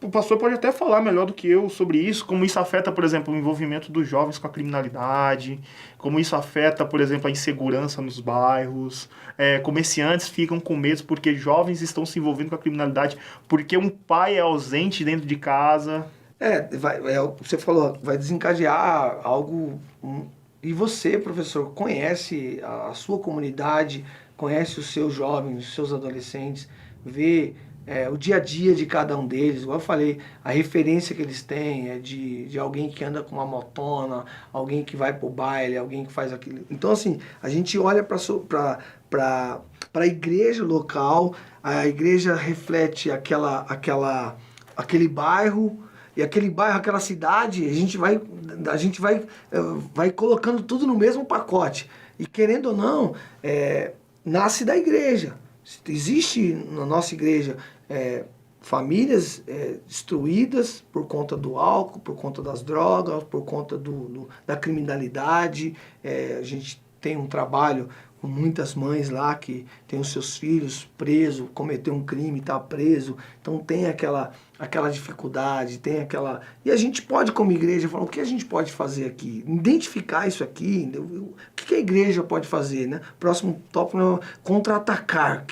O pastor pode até falar melhor do que eu sobre isso, como isso afeta, por exemplo, o envolvimento dos jovens com a criminalidade, como isso afeta, por exemplo, a insegurança nos bairros, comerciantes ficam com medo porque jovens estão se envolvendo com a criminalidade, porque um pai é ausente dentro de casa. Você falou, vai desencadear algo. E você, professor, conhece a sua comunidade, conhece os seus jovens, os seus adolescentes, vê o dia a dia de cada um deles. Igual eu falei, a referência que eles têm é de alguém que anda com uma motona, alguém que vai pro baile, alguém que faz aquilo. Então, assim, a gente olha para a igreja local, a igreja reflete aquele bairro. E aquele bairro, aquela cidade, a gente vai colocando tudo no mesmo pacote. E querendo ou não, nasce da igreja. Existe na nossa igreja famílias destruídas por conta do álcool, por conta das drogas, por conta da criminalidade. A gente tem um trabalho com muitas mães lá que tem os seus filhos presos, cometeu um crime, está preso. Então tem aquela dificuldade, tem aquela... E a gente pode, como igreja, falar, o que a gente pode fazer aqui? Identificar isso aqui, o que a igreja pode fazer, né? Próximo tópico, contra-atacar.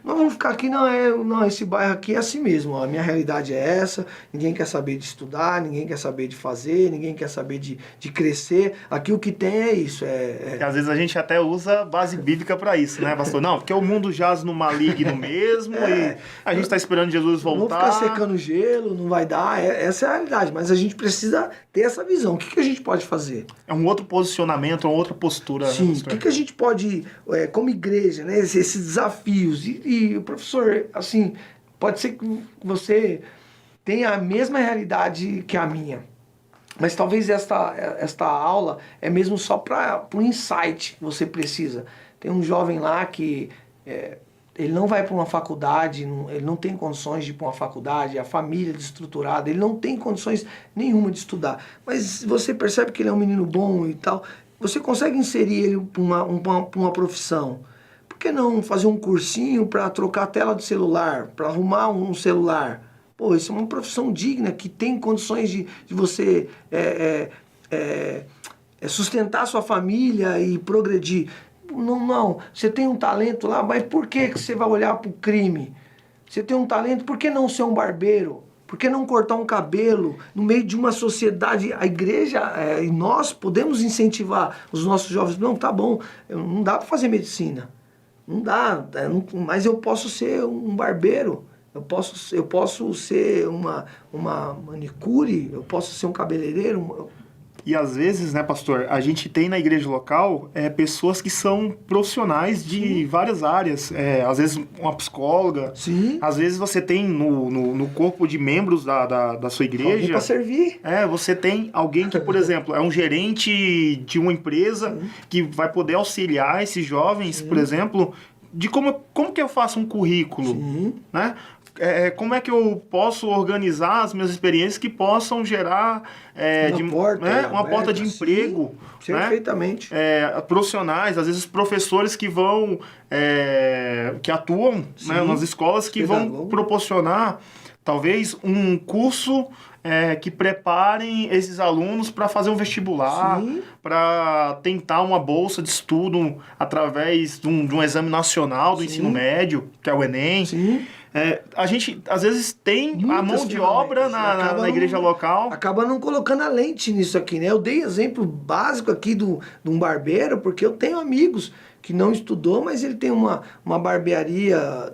Nós vamos ficar aqui, não, esse bairro aqui é assim mesmo, ó, a minha realidade é essa, ninguém quer saber de estudar, ninguém quer saber de fazer, ninguém quer saber de crescer. Aqui o que tem é isso. E às vezes a gente até usa base bíblica para isso, né, pastor? Não, porque o mundo jaz no maligno mesmo, e a gente está esperando Jesus voltar. Não ficar secando gelo, não vai dar, essa é a realidade, mas a gente precisa ter essa visão. O que a gente pode fazer? É um outro posicionamento, uma outra postura. Sim, o que a gente pode, como igreja, né, esses desafios, e o professor, assim, pode ser que você tenha a mesma realidade que a minha, mas talvez esta aula é mesmo só para um insight que você precisa. Tem um jovem lá que... ele não vai para uma faculdade, ele não tem condições de ir para uma faculdade, a família desestruturada, ele não tem condições nenhuma de estudar. Mas você percebe que ele é um menino bom e tal, você consegue inserir ele para uma profissão. Por que não fazer um cursinho para trocar a tela do celular, para arrumar um celular? Pô, isso é uma profissão digna, que tem condições de você sustentar a sua família e progredir. Não, você tem um talento lá, mas por que você vai olhar para o crime? Você tem um talento, por que não ser um barbeiro? Por que não cortar um cabelo no meio de uma sociedade? A igreja e nós podemos incentivar os nossos jovens. Não, tá bom, não dá para fazer medicina. Não dá, mas eu posso ser um barbeiro. Eu posso ser uma manicure, eu posso ser um cabeleireiro. E às vezes, né, pastor, a gente tem na igreja local pessoas que são profissionais de várias áreas. Às vezes uma psicóloga. Sim. Às vezes você tem no corpo de membros da sua igreja... Alguém para servir. Você tem alguém que, por exemplo, é um gerente de uma empresa que vai poder auxiliar esses jovens, por exemplo, de como que eu faço um currículo, né? Como é que eu posso organizar as minhas experiências que possam gerar uma porta de emprego, perfeitamente, profissionais, às vezes professores que vão que atuam, né, nas escolas, que vão proporcionar talvez um curso que preparem esses alunos para fazer um vestibular, para tentar uma bolsa de estudo através de um exame nacional do ensino médio, que é o Enem. A gente, às vezes, tem a mão de obra na igreja local. Acaba não colocando a lente nisso aqui, né? Eu dei exemplo básico aqui de um barbeiro, porque eu tenho amigos que não estudou, mas ele tem uma barbearia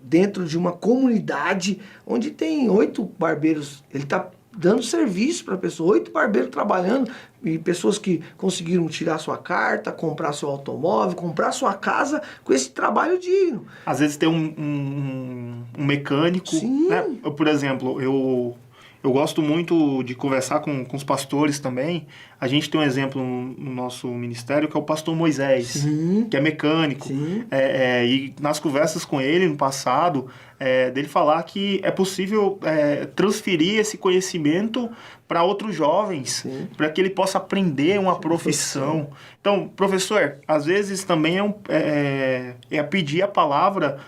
dentro de uma comunidade onde tem 8 barbeiros. Ele está dando serviço para pessoas, 8 barbeiros trabalhando, e pessoas que conseguiram tirar sua carta, comprar seu automóvel, comprar sua casa com esse trabalho digno. Às vezes tem um mecânico, né? Por exemplo, eu gosto muito de conversar com os pastores também. A gente tem um exemplo no nosso ministério, que é o pastor Moisés, que é mecânico. E nas conversas com ele no passado, dele falar que é possível transferir esse conhecimento para outros jovens, para que ele possa aprender uma profissão. Então, professor, às vezes também é pedir a palavra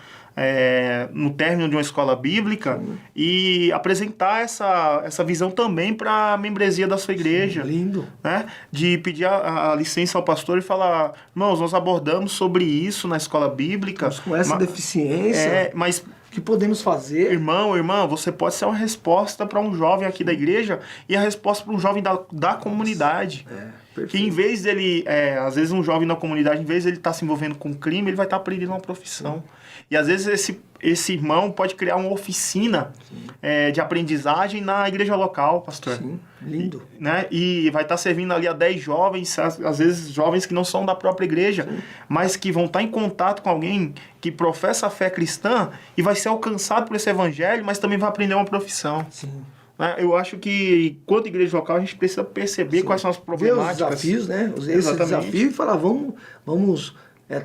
no término de uma escola bíblica e apresentar essa visão também para a membresia da sua igreja. Lindo. Né? De pedir a licença ao pastor e falar: irmãos, nós abordamos sobre isso na escola bíblica. Mas com essa deficiência, mas o que podemos fazer? Irmã, você pode ser uma resposta para um jovem aqui da igreja e a resposta para um jovem da comunidade. Que em vez dele, às vezes um jovem na comunidade, em vez dele estar se envolvendo com crime, ele vai estar aprendendo uma profissão. E às vezes esse irmão pode criar uma oficina de aprendizagem na igreja local, pastor. Sim, lindo. E vai estar servindo ali a 10 jovens, às vezes jovens que não são da própria igreja, mas que vão estar em contato com alguém que professa a fé cristã e vai ser alcançado por esse evangelho, mas também vai aprender uma profissão. Eu acho que, enquanto igreja local, a gente precisa perceber quais são as problemáticas. Ver os desafios, né? Esse desafio e falar, vamos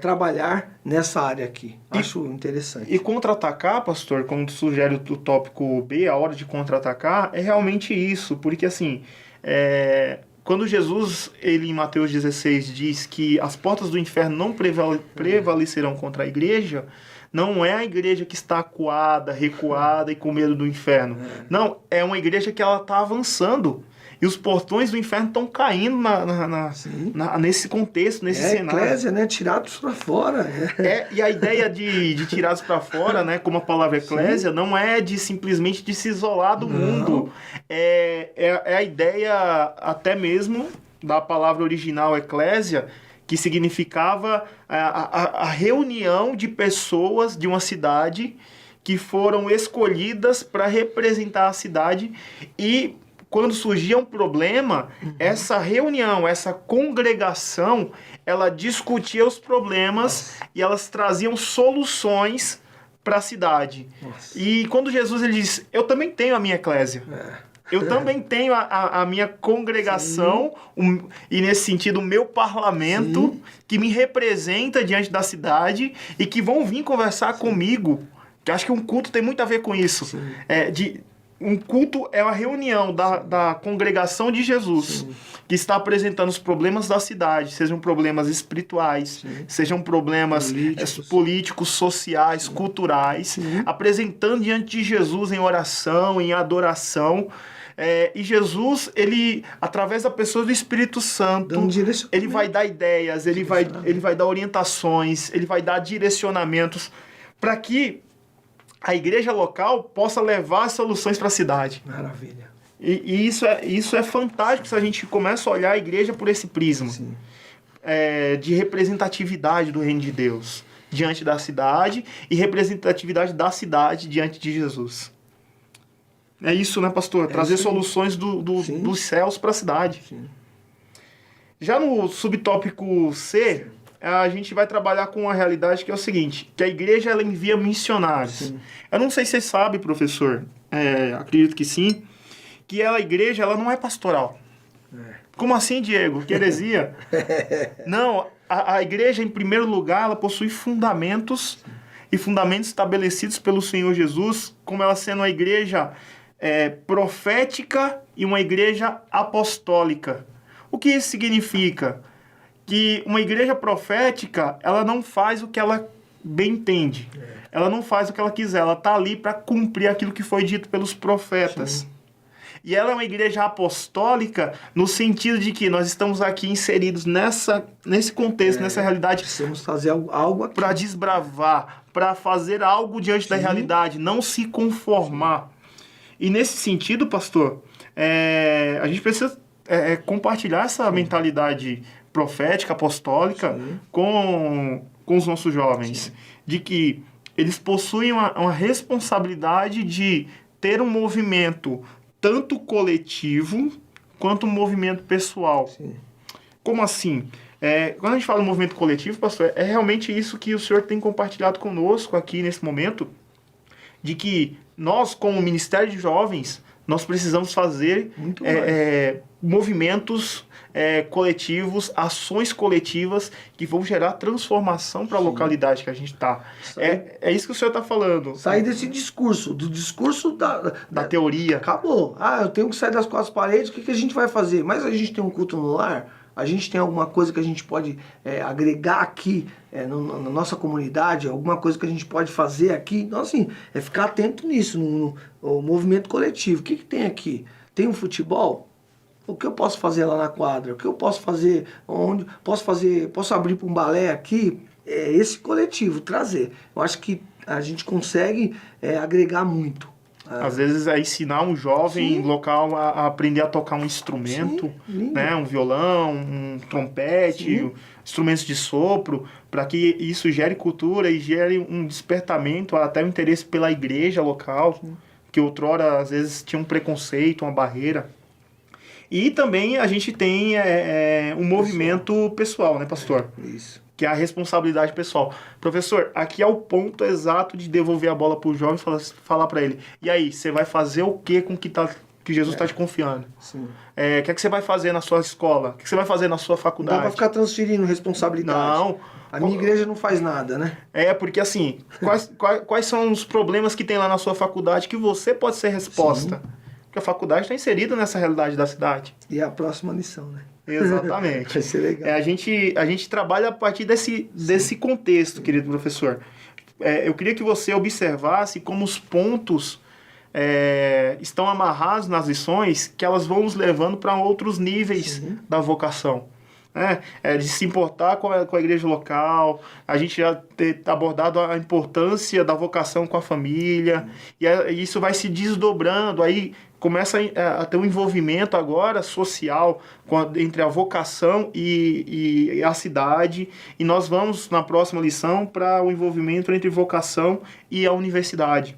trabalhar nessa área aqui. Acho interessante. E contra-atacar, pastor, como sugere o tópico B, a hora de contra-atacar, é realmente isso. Porque, assim, quando Jesus, ele em Mateus 16, diz que as portas do inferno não prevalecerão contra a igreja, não é a igreja que está acuada, recuada e com medo do inferno. Não, é uma igreja que ela está avançando. E os portões do inferno estão caindo nesse contexto, nesse cenário. Eclésia, né? Tirados para fora. E a ideia de tirados para fora, né? Como a palavra eclésia, não é de simplesmente de se isolar do mundo. É a ideia até mesmo da palavra original eclésia, que significava a reunião de pessoas de uma cidade que foram escolhidas para representar a cidade. E quando surgia um problema, essa reunião, essa congregação, ela discutia os problemas e elas traziam soluções para a cidade. E quando Jesus ele diz: eu também tenho a minha eclésia. Eu também tenho a minha congregação, e nesse sentido o meu parlamento, que me representa diante da cidade e que vão vir conversar comigo. Que acho que um culto tem muito a ver com isso. um culto é uma reunião da congregação de Jesus, que está apresentando os problemas da cidade, sejam problemas espirituais, sejam problemas políticos sociais, culturais, apresentando diante de Jesus em oração, em adoração. E Jesus, ele, através da pessoa do Espírito Santo, ele vai dar ideias, ele vai dar orientações, ele vai dar direcionamentos para que a igreja local possa levar as soluções para a cidade. Maravilha. E isso é fantástico se a gente começa a olhar a igreja por esse prisma de representatividade do reino de Deus diante da cidade e representatividade da cidade diante de Jesus. É isso, né, pastor? Trazer soluções dos céus para a cidade. Sim. Já no subtópico C, a gente vai trabalhar com uma realidade que é o seguinte, que a igreja ela envia missionários. Sim. Eu não sei se você sabe, professor, acredito que sim, que a igreja ela não é pastoral. Como assim, Diego? Que heresia? Não, a igreja, em primeiro lugar, ela possui fundamentos e fundamentos estabelecidos pelo Senhor Jesus, como ela sendo uma igreja profética e uma igreja apostólica. O que isso significa? Que uma igreja profética, ela não faz o que ela bem entende. Ela não faz o que ela quiser. Ela está ali para cumprir aquilo que foi dito pelos profetas. Sim. E ela é uma igreja apostólica no sentido de que nós estamos aqui inseridos nesse contexto, nessa realidade. Precisamos fazer algo aqui. Para desbravar, para fazer algo diante da realidade, não se conformar. E nesse sentido, pastor, a gente precisa compartilhar essa mentalidade profética, apostólica, com os nossos jovens. De que eles possuem uma responsabilidade de ter um movimento tanto coletivo quanto um movimento pessoal. Sim. Como assim? Quando a gente fala em movimento coletivo, pastor, é realmente isso que o senhor tem compartilhado conosco aqui nesse momento, de que nós, como Ministério de Jovens, nós precisamos fazer movimentos coletivos, ações coletivas que vão gerar transformação para a localidade que a gente está. É isso que o senhor está falando. Sair desse discurso, do discurso da teoria. Acabou. Eu tenho que sair das quatro paredes, o que a gente vai fazer? Mas a gente tem um culto no lar? A gente tem alguma coisa que a gente pode agregar aqui na nossa comunidade? Alguma coisa que a gente pode fazer aqui? Então, assim, ficar atento nisso, no movimento coletivo. O que tem aqui? Tem um futebol? O que eu posso fazer lá na quadra? O que eu posso fazer? Onde? Posso abrir para um balé aqui? Esse coletivo, trazer. Eu acho que a gente consegue agregar muito. Às vezes ensinar um jovem local a aprender a tocar um instrumento, né? Um violão, um trompete, instrumentos de sopro, para que isso gere cultura e gere um despertamento, até um interesse pela igreja local, que outrora às vezes tinha um preconceito, uma barreira. E também a gente tem um movimento pessoal, né, pastor? Isso. Que é a responsabilidade pessoal. Professor, aqui é o ponto exato de devolver a bola para o jovem e falar para ele. E aí, você vai fazer o que com que Jesus está te confiando? Sim. O que você vai fazer na sua escola? O que você vai fazer na sua faculdade? Não dá para ficar transferindo responsabilidade. Não. A minha igreja não faz nada, né? Porque assim, quais são os problemas que tem lá na sua faculdade que você pode ser resposta? Sim. Porque a faculdade está inserida nessa realidade da cidade. E é a próxima lição, né? Exatamente. Vai ser legal. A gente trabalha a partir desse contexto, querido professor. Eu queria que você observasse como os pontos estão amarrados nas lições, que elas vão nos levando para outros níveis da vocação. De se importar com a igreja local, a gente já ter abordado a importância da vocação com a família, e isso vai se desdobrando, aí começa a ter um envolvimento agora social entre a vocação e a cidade, e nós vamos, na próxima lição, para o envolvimento entre vocação e a universidade.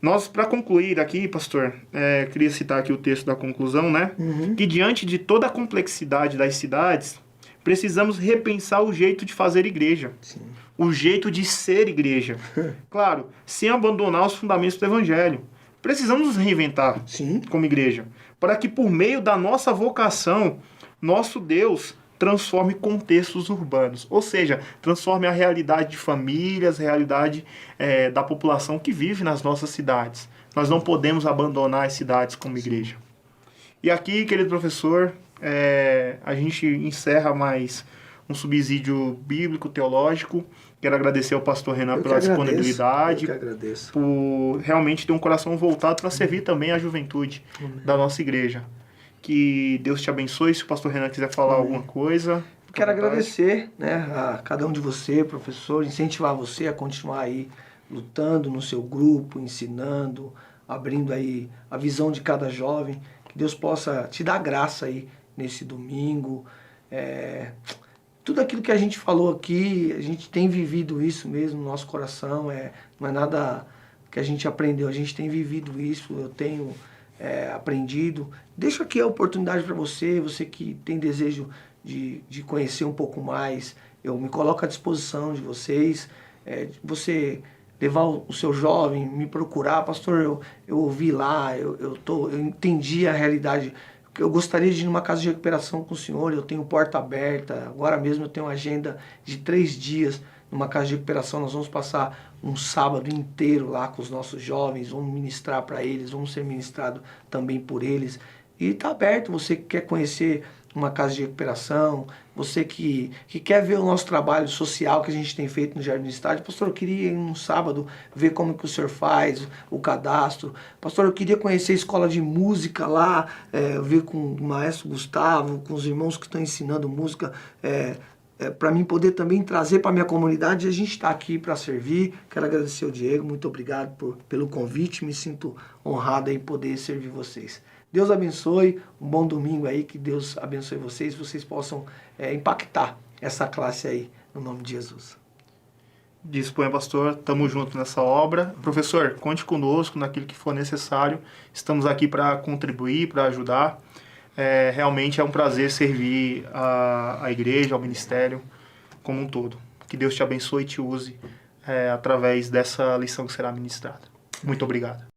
Nós, para concluir aqui, pastor, queria citar aqui o texto da conclusão, né? Que diante de toda a complexidade das cidades, precisamos repensar o jeito de fazer igreja. Sim. O jeito de ser igreja. Claro, sem abandonar os fundamentos do evangelho. Precisamos nos reinventar como igreja, para que por meio da nossa vocação, nosso Deus transforme contextos urbanos, ou seja, transforme a realidade de famílias, realidade da população que vive nas nossas cidades. Nós não podemos abandonar as cidades como igreja. E aqui, querido professor, a gente encerra mais um subsídio bíblico, teológico. Quero agradecer ao pastor Renan pela disponibilidade, por realmente ter um coração voltado para servir também a juventude da nossa igreja. Que Deus te abençoe. Se o pastor Renan quiser falar alguma coisa... Quero agradecer, né, a cada um de você, professor, incentivar você a continuar aí lutando no seu grupo, ensinando, abrindo aí a visão de cada jovem. Que Deus possa te dar graça aí nesse domingo. Tudo aquilo que a gente falou aqui, a gente tem vivido isso mesmo no nosso coração. Não é nada que a gente aprendeu, a gente tem vivido isso, eu tenho aprendido. Deixo aqui a oportunidade para você, você que tem desejo de conhecer um pouco mais. Eu me coloco à disposição de vocês. Você levar o seu jovem, me procurar, pastor, eu ouvi lá, eu entendi a realidade. Eu gostaria de ir numa casa de recuperação com o senhor, eu tenho porta aberta, agora mesmo eu tenho uma agenda de 3 dias numa casa de recuperação, nós vamos passar um sábado inteiro lá com os nossos jovens, vamos ministrar para eles, vamos ser ministrados também por eles. E está aberto, você que quer conhecer uma casa de recuperação, você que quer ver o nosso trabalho social que a gente tem feito no Jardim Estádio. Pastor, eu queria ir um sábado ver como que o senhor faz o cadastro. Pastor, eu queria conhecer a escola de música lá, ver com o maestro Gustavo, com os irmãos que estão ensinando música, para mim poder também trazer para a minha comunidade. A gente está aqui para servir. Quero agradecer ao Diego, muito obrigado pelo convite, me sinto honrado em poder servir vocês. Deus abençoe, um bom domingo aí, que Deus abençoe vocês possam impactar essa classe aí, no nome de Jesus. Disponha, pastor, estamos juntos nessa obra. Professor, conte conosco naquilo que for necessário, estamos aqui para contribuir, para ajudar. Realmente é um prazer servir a igreja, ao ministério como um todo. Que Deus te abençoe e te use através dessa lição que será ministrada. Muito obrigado.